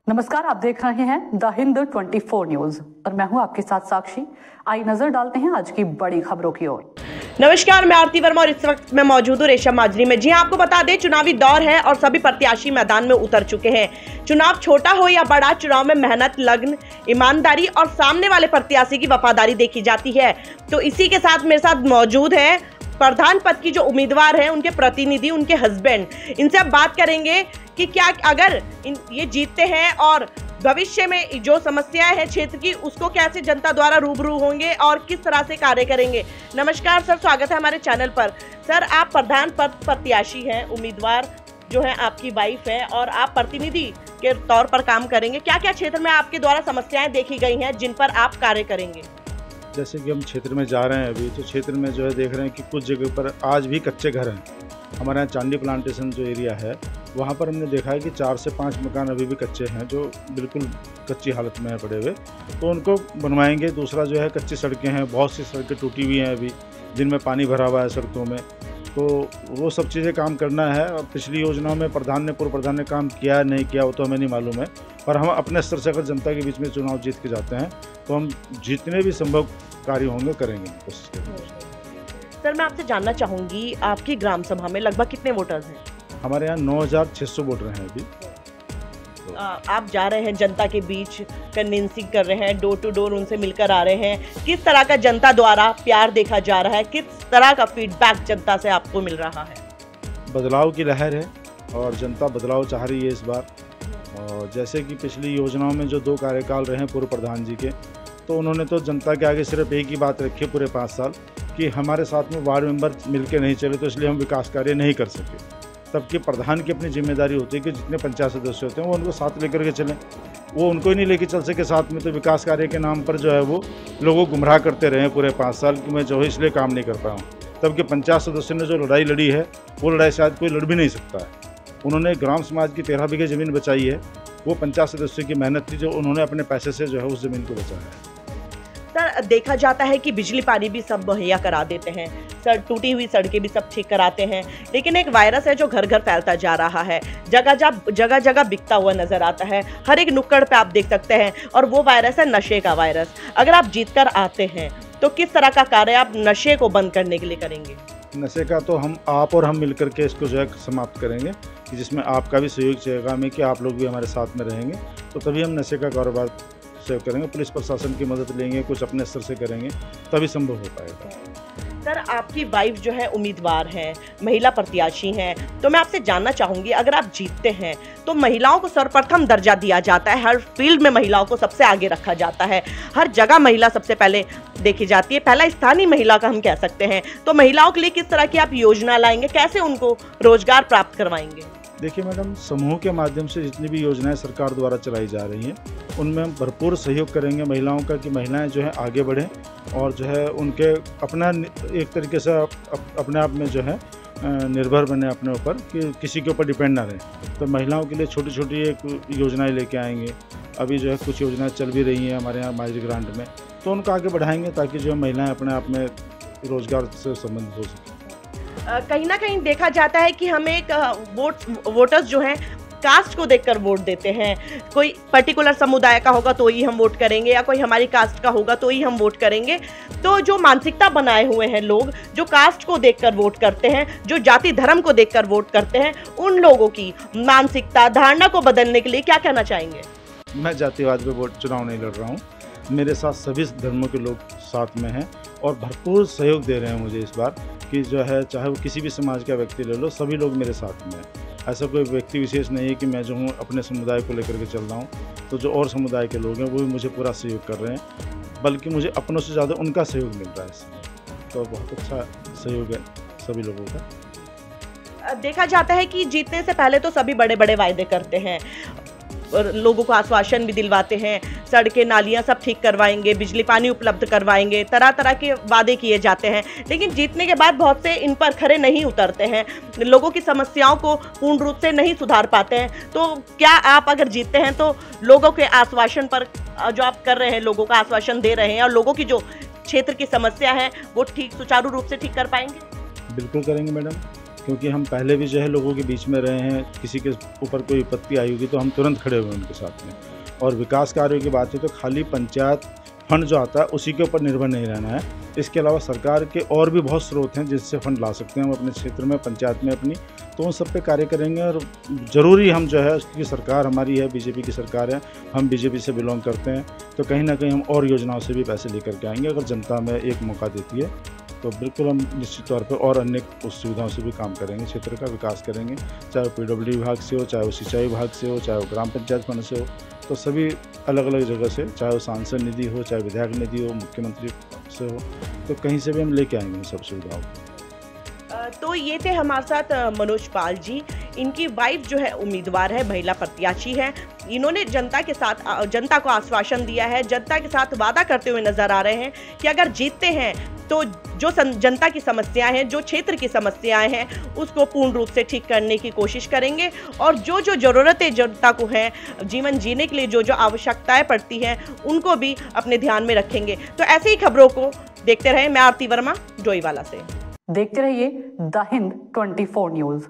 नमस्कार, आप देख रहे हैं द हिंद 24 न्यूज और मैं हूं आपके साथ साक्षी। आइए नजर डालते हैं आज की बड़ी खबरों की ओर। नमस्कार, मैं आरती वर्मा और इस वक्त मैं मौजूद हूँ रेशम माजरी में। जी आपको बता दें, चुनावी दौर है और सभी प्रत्याशी मैदान में उतर चुके हैं। चुनाव छोटा हो या बड़ा, चुनाव में मेहनत, लगन, ईमानदारी और सामने वाले प्रत्याशी की वफादारी देखी जाती है। तो इसी के साथ मेरे साथ मौजूद है प्रधान पद की जो उम्मीदवार है, उनके प्रतिनिधि, उनके हस्बैंड। इनसे अब बात करेंगे कि क्या अगर ये जीतते हैं और भविष्य में जो समस्याएं हैं क्षेत्र की, उसको कैसे जनता द्वारा रूबरू होंगे और किस तरह से कार्य करेंगे। नमस्कार सर, स्वागत है हमारे चैनल पर। सर, आप प्रधान पद प्रत्याशी हैं, उम्मीदवार जो है आपकी वाइफ है और आप प्रतिनिधि के तौर पर काम करेंगे। क्या क्या क्षेत्र में आपके द्वारा समस्याएं देखी गई हैं जिन पर आप कार्य करेंगे? जैसे कि हम क्षेत्र में जा रहे हैं अभी, तो क्षेत्र में जो है देख रहे हैं कि कुछ जगह पर आज भी कच्चे घर हैं। हमारे यहाँ चांदी प्लांटेशन जो एरिया है, वहाँ पर हमने देखा है कि 4 से 5 मकान अभी भी कच्चे हैं, जो बिल्कुल कच्ची हालत में है पड़े हुए, तो उनको बनवाएंगे। दूसरा जो है कच्ची सड़कें हैं, बहुत सी सड़कें टूटी हुई हैं अभी, जिनमें पानी भरा हुआ है सड़कों में, तो वो सब चीज़ें काम करना है। और पिछली योजनाओं में प्रधान ने, पूर्व प्रधान ने काम किया नहीं किया वो तो हमें नहीं मालूम है, पर हम अपने स्तर से अगर जनता के बीच में चुनाव जीत के जाते हैं तो हम जितने भी संभव कार्य होंगे करेंगे, कोशिश करेंगे। सर, मैं आपसे जानना चाहूंगी, आपकी ग्राम सभा में लगभग कितने वोटर्स हैं? हमारे यहाँ 9600 वोटर हैं अभी। आप जा रहे हैं जनता के बीच, कन्विंसिंग कर रहे हैं, डोर टू डोर उनसे मिलकर आ रहे हैं। किस तरह का जनता द्वारा प्यार देखा जा रहा है, किस तरह का फीडबैक जनता से आपको मिल रहा है? बदलाव की लहर है और जनता बदलाव चाह रही है इस बार। और जैसे कि पिछली योजनाओं में जो 2 कार्यकाल रहे हैं पूर्व प्रधान जी के, तो उन्होंने तो जनता के आगे सिर्फ एक ही बात रखी पूरे 5 साल कि हमारे साथ में वार्ड मेंबर मिलकर नहीं चले, तो इसलिए हम विकास कार्य नहीं कर सके। तबकि प्रधान की अपनी जिम्मेदारी होती है कि जितने पंचायत सदस्य होते हैं वो उनको साथ लेकर के चलें। वो उनको ही नहीं लेके चल सके साथ में, तो विकास कार्य के नाम पर जो है वो लोगों को गुमराह करते रहे पूरे 5 साल कि मैं जो है इसलिए काम नहीं कर पाया हूँ। तब कि पंचायत सदस्य ने जो लड़ाई लड़ी है, वो लड़ाई शायद कोई लड़ भी नहीं सकता है। उन्होंने ग्राम समाज की 13 बीघे ज़मीन बचाई है, वो पंचायत सदस्यों की मेहनत थी, जो उन्होंने अपने पैसे से जो है उस ज़मीन को बचाया है। सर, देखा जाता है कि बिजली पानी भी सब मुहैया करा देते हैं, सर टूटी हुई सड़कें भी सब ठीक कराते हैं, लेकिन एक वायरस है जो घर घर फैलता जा रहा है, जगह जगह बिकता हुआ नजर आता है, हर एक नुक्कड़ पे आप देख सकते हैं, और वो वायरस है नशे का वायरस। अगर आप जीतकर आते हैं तो किस तरह का कार्य आप नशे को बंद करने के लिए करेंगे? नशे का तो आप और हम मिलकर के इसको जो है समाप्त करेंगे, कि जिसमें आपका भी सहयोग चाहिएगा हमें, कि आप लोग भी हमारे साथ में रहेंगे, तो तभी हम नशे का कारोबार से करेंगे। पुलिस प्रशासन की मदद लेंगे, कुछ अपने स्तर से करेंगे, तभी संभव हो पाएगा। सर, आपकी वाइफ जो है उम्मीदवार हैं, महिला प्रत्याशी हैं, तो मैं आपसे जानना चाहूंगी, अगर आप जीतते हैं तो महिलाओं को सर्वप्रथम दर्जा दिया जाता है, हर फील्ड में महिलाओं को सबसे आगे रखा जाता है, हर जगह महिला सबसे पहले देखी जाती है, पहला स्थान ही महिला का हम कह सकते हैं। तो महिलाओं के लिए किस तरह की आप योजना लाएंगे, कैसे उनको रोजगार प्राप्त करवाएंगे? देखिए मैडम, समूह के माध्यम से जितनी भी योजनाएं सरकार द्वारा चलाई जा रही हैं, उनमें हम भरपूर सहयोग करेंगे महिलाओं का, कि महिलाएं जो है आगे बढ़ें और जो है उनके अपना एक तरीके से अपने आप में जो है निर्भर बने अपने ऊपर, कि किसी के ऊपर डिपेंड ना रहें। तो महिलाओं के लिए छोटी छोटी एक योजनाएं लेके आएंगे। अभी जो है कुछ योजनाएं चल भी रही हैं हमारे यहाँ माजरी ग्रांट में, तो उनको आगे बढ़ाएंगे ताकि जो है महिलाएँ अपने आप में रोजगार से संबंधित हो सकें। कहीं ना कहीं देखा जाता है कि हमें वोटर्स जो हैं कास्ट को देखकर वोट देते हैं। कोई पर्टिकुलर समुदाय का होगा तो ही हम वोट करेंगे, या कोई हमारी कास्ट का होगा तो ही हम वोट करेंगे। तो जो मानसिकता बनाए हुए हैं लोग, जो कास्ट को देखकर वोट करते हैं, जो जाति धर्म को देखकर वोट करते हैं, उन लोगों की मानसिकता, धारणा को बदलने के लिए क्या कहना चाहेंगे? मैं जातिवाद पे चुनाव नहीं लड़ रहा हूँ। मेरे साथ सभी धर्मों के लोग साथ में हैं और भरपूर सहयोग दे रहे हैं मुझे इस बार, कि जो है चाहे वो किसी भी समाज का व्यक्ति ले लो, सभी लोग मेरे साथ में हैं। ऐसा कोई व्यक्ति विशेष नहीं है कि मैं जो हूँ अपने समुदाय को लेकर के चल रहा हूँ, तो जो और समुदाय के लोग हैं वो भी मुझे पूरा सहयोग कर रहे हैं, बल्कि मुझे अपनों से ज़्यादा उनका सहयोग मिल रहा है इसमें। तो बहुत अच्छा सहयोग है सभी लोगों का। देखा जाता है कि जीतने से पहले तो सभी बड़े बड़े वायदे करते हैं और लोगों को आश्वासन भी दिलवाते हैं, सड़कें नालियां सब ठीक करवाएंगे, बिजली पानी उपलब्ध करवाएंगे, तरह तरह के वादे किए जाते हैं, लेकिन जीतने के बाद बहुत से इन पर खरे नहीं उतरते हैं, लोगों की समस्याओं को पूर्ण रूप से नहीं सुधार पाते हैं। तो क्या आप अगर जीतते हैं तो लोगों के आश्वासन पर जो आप कर रहे हैं, लोगों का आश्वासन दे रहे हैं और लोगों की जो क्षेत्र की समस्या है वो ठीक सुचारू रूप से ठीक कर पाएंगे? बिल्कुल करेंगे मैडम, क्योंकि हम पहले भी जो है लोगों के बीच में रहे हैं, किसी के ऊपर कोई विपत्ति आई होगी तो हम तुरंत खड़े हुए उनके साथ में। और विकास कार्यों की बात है तो खाली पंचायत फंड जो आता है उसी के ऊपर निर्भर नहीं रहना है। इसके अलावा सरकार के और भी बहुत स्रोत हैं जिससे फंड ला सकते हैं हम अपने क्षेत्र में, पंचायत में अपनी, तो उन सब पे कार्य करेंगे। और ज़रूरी हम जो है उसकी सरकार हमारी है, बीजेपी की सरकार है, हम बीजेपी से बिलोंग करते हैं, तो कहीं ना कहीं हम और योजनाओं से भी पैसे लेकर के आएंगे। अगर जनता में एक मौका देती है तो बिल्कुल हम निश्चित तौर पर और अन्य सुविधाओं से भी काम करेंगे, क्षेत्र का विकास करेंगे, चाहे वो PWD विभाग से हो, चाहे वो सिंचाई विभाग से हो, चाहे वो ग्राम पंचायत फंड से हो, तो सभी अलग अलग जगह से, चाहे वो सांसद निधि हो, चाहे विधायक निधि हो, मुख्यमंत्री से हो, तो कहीं से भी हम लेके आएंगे सब सुविधाओं को। तो ये थे हमारे साथ मनोज पाल जी। इनकी वाइफ जो है उम्मीदवार है, महिला प्रत्याशी है। इन्होंने जनता को आश्वासन दिया है, जनता के साथ वादा करते हुए नजर आ रहे हैं कि अगर जीतते हैं तो जो जनता की समस्याएं हैं, जो क्षेत्र की समस्याएं हैं, उसको पूर्ण रूप से ठीक करने की कोशिश करेंगे। और जो जो ज़रूरतें जनता को हैं, जीवन जीने के लिए जो जो आवश्यकताएं पड़ती हैं, उनको भी अपने ध्यान में रखेंगे। तो ऐसे ही खबरों को देखते रहें। मैं आरती वर्मा, डोईवाला से। देखते रहिए द हिंद 24 न्यूज़।